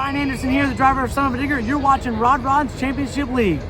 Ryan Anderson here, the driver of Son of a Digger, and you're watching Rod Rod's Championship League.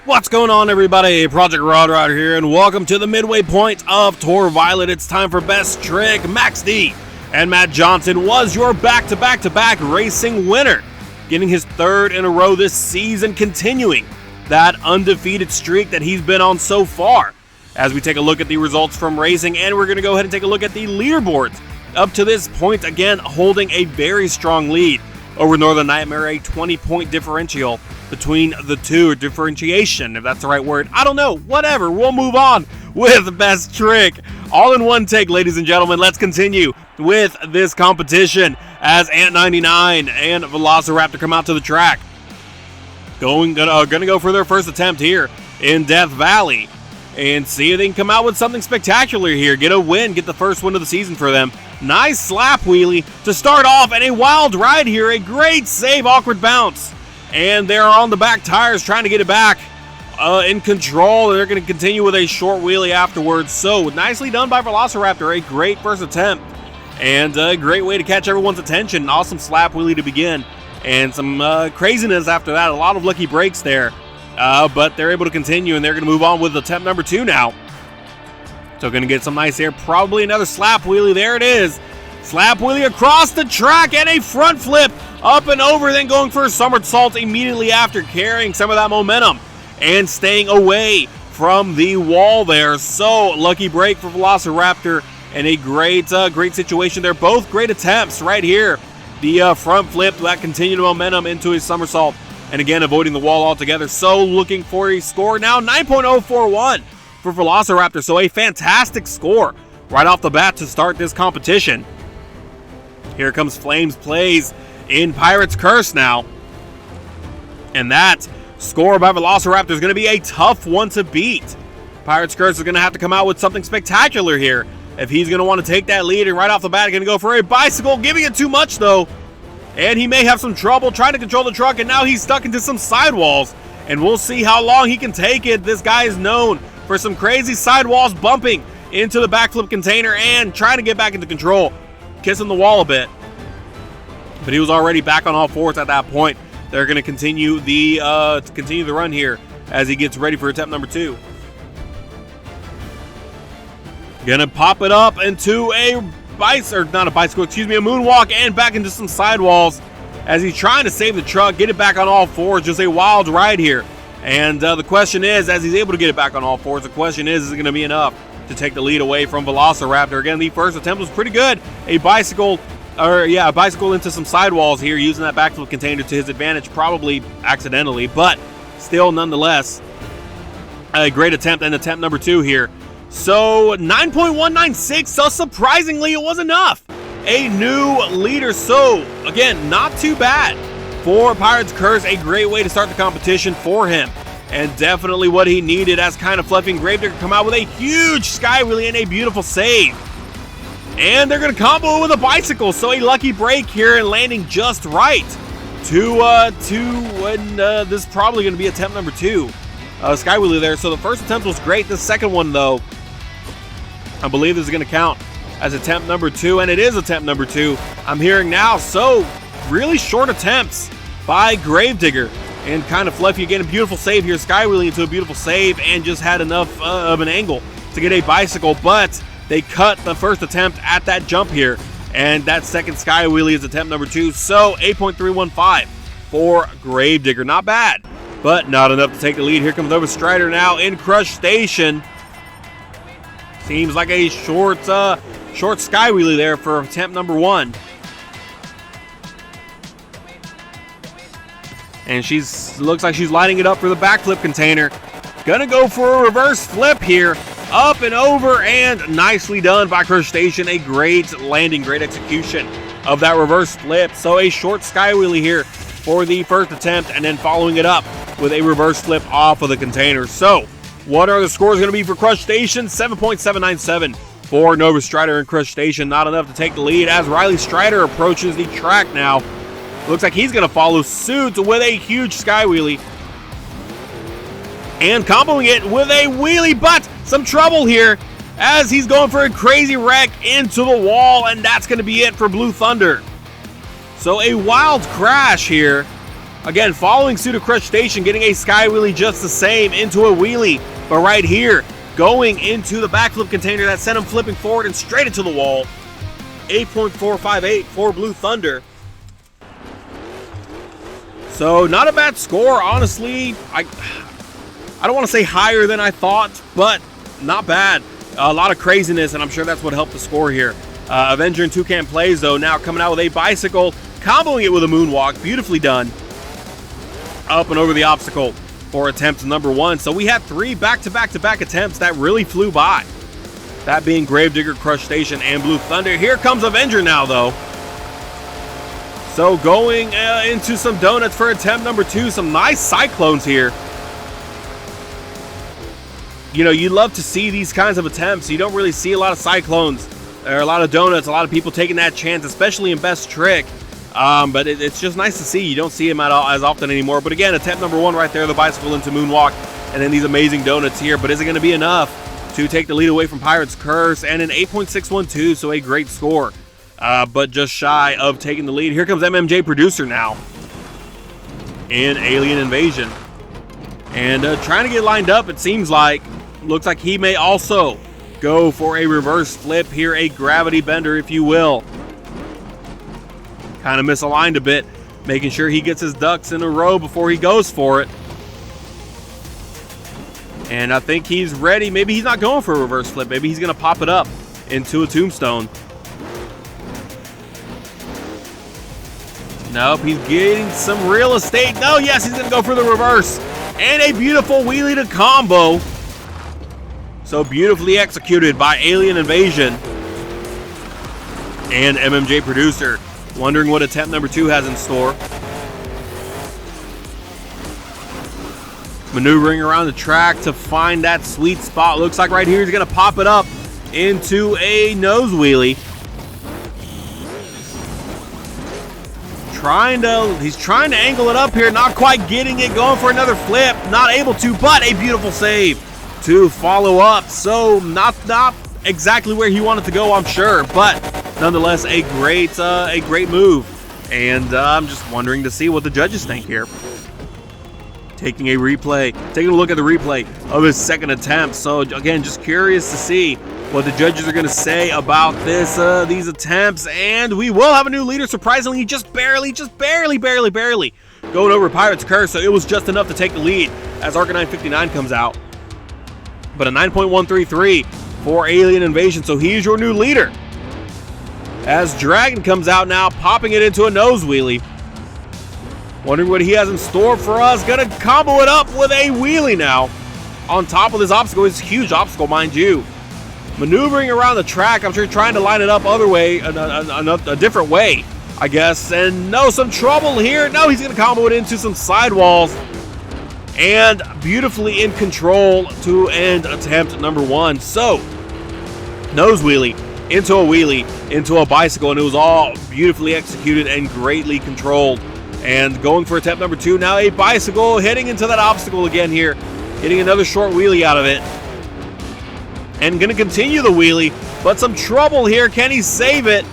What's going on, everybody? Project Rod Rod here, and welcome to the midway point of Tour Violet. It's time for Best Trick. Max D and Matt Johnson was your back-to-back-to-back racing winner, getting his third in a row this season, continuing that undefeated streak that he's been on so far. As we take a look at the results from racing, and we're going to go ahead and take a look at the leaderboards up to this point, again holding a very strong lead over Northern Nightmare, a 20-point differential between the two, differentiation, if that's the right word. I don't know, whatever, we'll move on with Best Trick. All in one take, ladies and gentlemen. Let's continue with this competition as Ant99 and Velociraptor come out to the track. Gonna go for their first attempt here in Death Valley and see if they can come out with something spectacular here. Get a win, get the first win of the season for them. Nice slap wheelie to start off, and a wild ride here. A great save, awkward bounce. And they're on the back tires trying to get it back in control, and they're going to continue with a short wheelie afterwards. So nicely done by Velociraptor. A great first attempt and a great way to catch everyone's attention. Awesome slap wheelie to begin, and some craziness after that. A lot of lucky breaks there, but they're able to continue, and they're going to move on with attempt number 2 now. So going to get some nice air, probably another slap wheelie. There it is. Slap wheelie across the track and a front flip up and over, then going for a somersault immediately after, carrying some of that momentum and staying away from the wall there. So lucky break for Velociraptor, and a great situation. They're both great attempts right here. The front flip, that continued momentum into his somersault, and again avoiding the wall altogether. So looking for a score now, 9.041 for Velociraptor. So a fantastic score right off the bat to start this competition. Here comes Flames Plays in Pirate's Curse now. And that score by Velociraptor is going to be a tough one to beat. Pirate's Curse is going to have to come out with something spectacular here if he's going to want to take that lead. And right off the bat, going to go for a bicycle, giving it too much though. And he may have some trouble trying to control the truck, and now he's stuck into some sidewalls. And we'll see how long he can take it. This guy is known for some crazy sidewalls, bumping into the backflip container and trying to get back into control. Kissing the wall a bit, but he was already back on all fours at that point. They're going to continue the run here as he gets ready for attempt number 2. Gonna pop it up into a moonwalk and back into some sidewalls as he's trying to save the truck, get it back on all fours. Just a wild ride here. And the question is, as he's able to get it back on all fours, the question is it going to be enough to take the lead away from Velociraptor? Again, the first attempt was pretty good. A bicycle into some sidewalls here, using that backflip container to his advantage, probably accidentally, but still nonetheless a great attempt, and attempt number 2 here. So 9.196, so surprisingly it was enough. A new leader, so again, not too bad for Pirate's Curse. A great way to start the competition for him, and definitely what he needed, as Kind of Fluffy and Gravedigger come out with a huge sky wheelie and a beautiful save. And they're going to combo it with a bicycle, so a lucky break here and landing just right this is probably going to be attempt number 2. Sky wheelie there. So the first attempt was great. The second one, though, I believe this is going to count as attempt number 2, and it is attempt number 2 I'm hearing now. So really short attempts by Gravedigger, and Kind of Fluffy again, a beautiful save here. Sky wheelie into a beautiful save, and just had enough of an angle to get a bicycle, but they cut the first attempt at that jump here, and that second sky wheelie is attempt number 2. So 8.315 for Gravedigger. Not bad, but not enough to take the lead. Here comes Nova Strider now in Crush Station. Seems like a short sky wheelie there for attempt number 1. And looks like she's lining it up for the backflip container. Gonna go for a reverse flip here. Up and over, and nicely done by Crush Station. A great landing, great execution of that reverse flip. So a short sky wheelie here for the first attempt, and then following it up with a reverse flip off of the container. So what are the scores going to be for Crush Station? 7.797 for Nova Strider and Crush Station. Not enough to take the lead as Riley Strider approaches the track now. Looks like he's going to follow suit with a huge sky wheelie, and comboing it with a wheelie, but some trouble here as he's going for a crazy wreck into the wall, and that's going to be it for Blue Thunder. So a wild crash here. Again, following suit of Crush Station, getting a sky wheelie just the same into a wheelie. But right here, going into the backflip container that sent him flipping forward and straight into the wall. 8.458 for Blue Thunder. So not a bad score, honestly. I don't want to say higher than I thought, but not bad. A lot of craziness, and I'm sure that's what helped the score here. Avenger and Toucan Plays, though, now coming out with a bicycle, comboing it with a moonwalk. Beautifully done. Up and over the obstacle for attempt number 1. So we had 3 back-to-back-to-back attempts that really flew by. That being Gravedigger, Crush Station, and Blue Thunder. Here comes Avenger now, though. So going into some donuts for attempt number 2. Some nice cyclones here. You know, you love to see these kinds of attempts. You don't really see a lot of cyclones or a lot of donuts, a lot of people taking that chance, especially in Best Trick. But it's just nice to see. You don't see him as often anymore. But again, attempt number 1 right there, the bicycle into Moonwalk, and then these amazing donuts here. But is it going to be enough to take the lead away from Pirate's Curse? And an 8.612, so a great score. But just shy of taking the lead. Here comes MMJ Producer now in Alien Invasion. And trying to get lined up, it seems like. Looks like he may also go for a reverse flip here, a gravity bender, if you will. Kind of misaligned a bit, making sure he gets his ducks in a row before he goes for it. And I think he's ready. Maybe he's not going for a reverse flip. Maybe he's going to pop it up into a tombstone. Nope, he's getting some real estate. No, yes, he's going to go for the reverse. And a beautiful wheelie to combo. So beautifully executed by Alien Invasion and MMJ Producer. Wondering what attempt number 2 has in store. Maneuvering around the track to find that sweet spot. Looks like right here he's going to pop it up into a nose wheelie. He's trying to angle it up here. Not quite getting it. Going for another flip. Not able to, but a beautiful save to follow up. So not exactly where he wanted to go, I'm sure, but nonetheless a great move. And I'm just wondering to see what the judges think here. Taking a look at the replay of his second attempt. So again, just curious to see what the judges are going to say about these attempts. And we will have a new leader, surprisingly, just barely going over Pirate's Curse. So it was just enough to take the lead as Arcanine 59 comes out. But a 9.133 for Alien Invasion. So he's your new leader. As Dragon comes out now, popping it into a nose wheelie. Wondering what he has in store for us. Gonna combo it up with a wheelie now. On top of this obstacle. It's a huge obstacle, mind you. Maneuvering around the track. I'm sure trying to line it up a different way, I guess. And no, some trouble here. No, he's gonna combo it into some sidewalls. And beautifully in control to end attempt number 1. So, nose wheelie into a wheelie into a bicycle, and it was all beautifully executed and greatly controlled. And going for attempt number 2, now a bicycle heading into that obstacle again here, getting another short wheelie out of it. And going to continue the wheelie, but some trouble here. Can he save it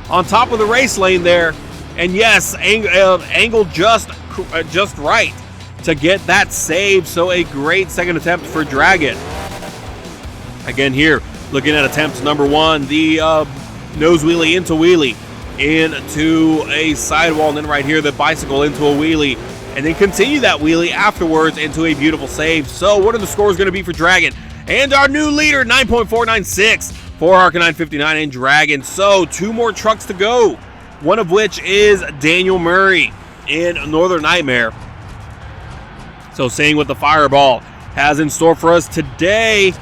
on top of the race lane there? And yes, angled just right to get that save. So a great second attempt for Dragon. Again here, looking at attempt number 1, the nose wheelie into wheelie into a sidewall, and then right here the bicycle into a wheelie, and then continue that wheelie afterwards into a beautiful save. So what are the scores going to be for Dragon? And our new leader, 9.496 for Arcanine 59 and Dragon. So 2 more trucks to go, one of which is Daniel Murray in Northern Nightmare. So seeing what the Fireball has in store for us today.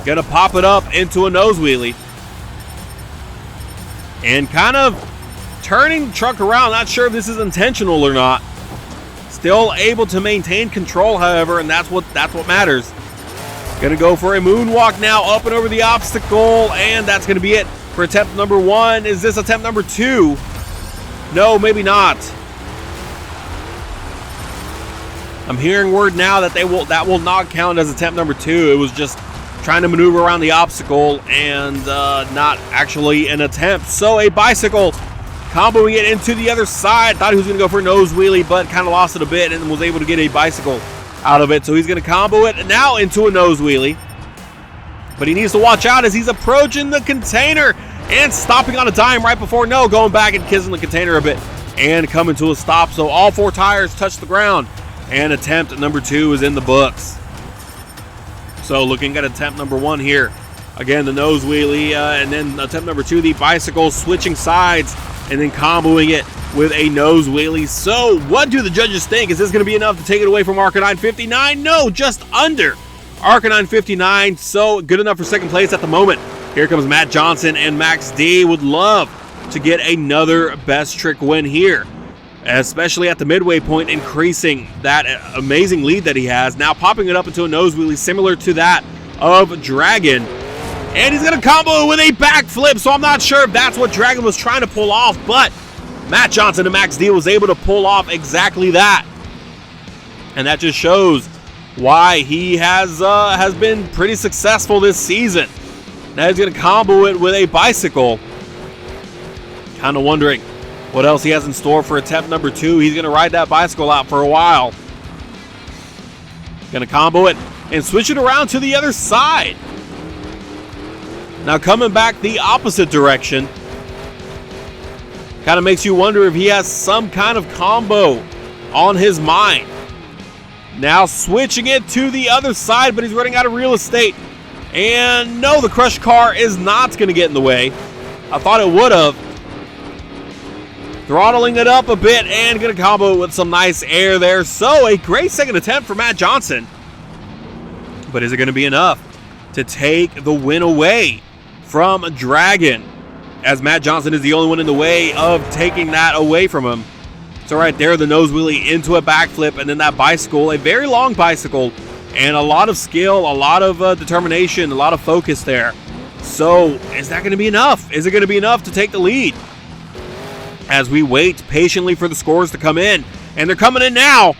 Gonna pop it up into a nose wheelie. And kind of turning the truck around. Not sure if this is intentional or not. Still able to maintain control, however, and that's what matters. Gonna go for a moonwalk now, up and over the obstacle, and that's gonna be it for attempt number 1. Is this attempt number 2? No, maybe not. I'm hearing word now that that will not count as attempt number 2. It was just trying to maneuver around the obstacle and not actually an attempt. So a bicycle comboing it into the other side. Thought he was going to go for a nose wheelie, but kind of lost it a bit and was able to get a bicycle out of it. So he's going to combo it now into a nose wheelie. But he needs to watch out as he's approaching the container and stopping on a dime right before going back and kissing the container a bit and coming to a stop. So all 4 tires touch the ground, and attempt number 2 is in the books. So looking at attempt number 1 here. Again, the nose wheelie, and then attempt number 2, the bicycle, switching sides and then comboing it with a nose wheelie. So what do the judges think? Is this going to be enough to take it away from Arcanine 59? No, just under Arcanine 59. So good enough for second place at the moment. Here comes Matt Johnson, and Max D would love to get another best trick win here, especially at the midway point, increasing that amazing lead that he has. Now popping it up into a nose wheelie similar to that of Dragon. And he's going to combo with a backflip, so I'm not sure if that's what Dragon was trying to pull off, but Matt Johnson and Max D was able to pull off exactly that. And that just shows why he has been pretty successful this season. Now he's going to combo it with a bicycle. Kind of wondering what else he has in store for attempt number 2. He's going to ride that bicycle out for a while. Going to combo it and switch it around to the other side. Now coming back the opposite direction. Kind of makes you wonder if he has some kind of combo on his mind. Now switching it to the other side, but he's running out of real estate. And no, the Crush car is not going to get in the way. I thought it would have. Throttling it up a bit and going to combo it with some nice air there. So a great second attempt for Matt Johnson. But is it going to be enough to take the win away from Dragon? As Matt Johnson is the only one in the way of taking that away from him. So right there, the nose wheelie into a backflip, and then that bicycle, a very long bicycle, and a lot of skill, a lot of determination, a lot of focus there. So is that going to be enough? Is it going to be enough to take the lead? As we wait patiently for the scores to come in, and they're coming in now.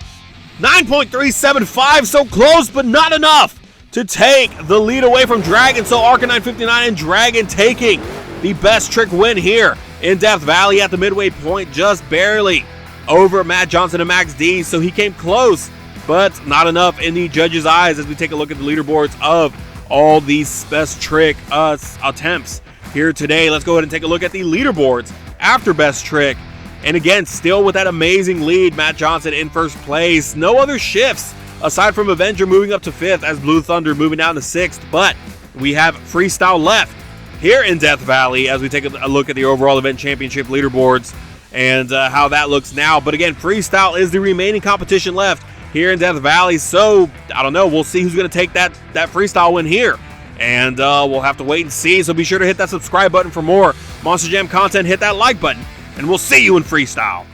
9.375, so close, but not enough to take the lead away from Dragon. So Arcanine 59 and Dragon taking the best trick win here in Death Valley at the midway point, just barely over Matt Johnson and Max D. So he came close, but not enough in the judges' eyes as we take a look at the leaderboards of all these best trick attempts here today. Let's go ahead and take a look at the leaderboards after best trick. And again, still with that amazing lead, Matt Johnson in first place. No other shifts aside from Avenger moving up to 5th as Blue Thunder moving down to 6th. But we have Freestyle left here in Death Valley as we take a look at the overall event championship leaderboards and how that looks now. But again, Freestyle is the remaining competition left here in Death Valley. So I don't know. We'll see who's going to take that Freestyle win here. And we'll have to wait and see. So be sure to hit that subscribe button for more Monster Jam content. Hit that like button. And we'll see you in Freestyle.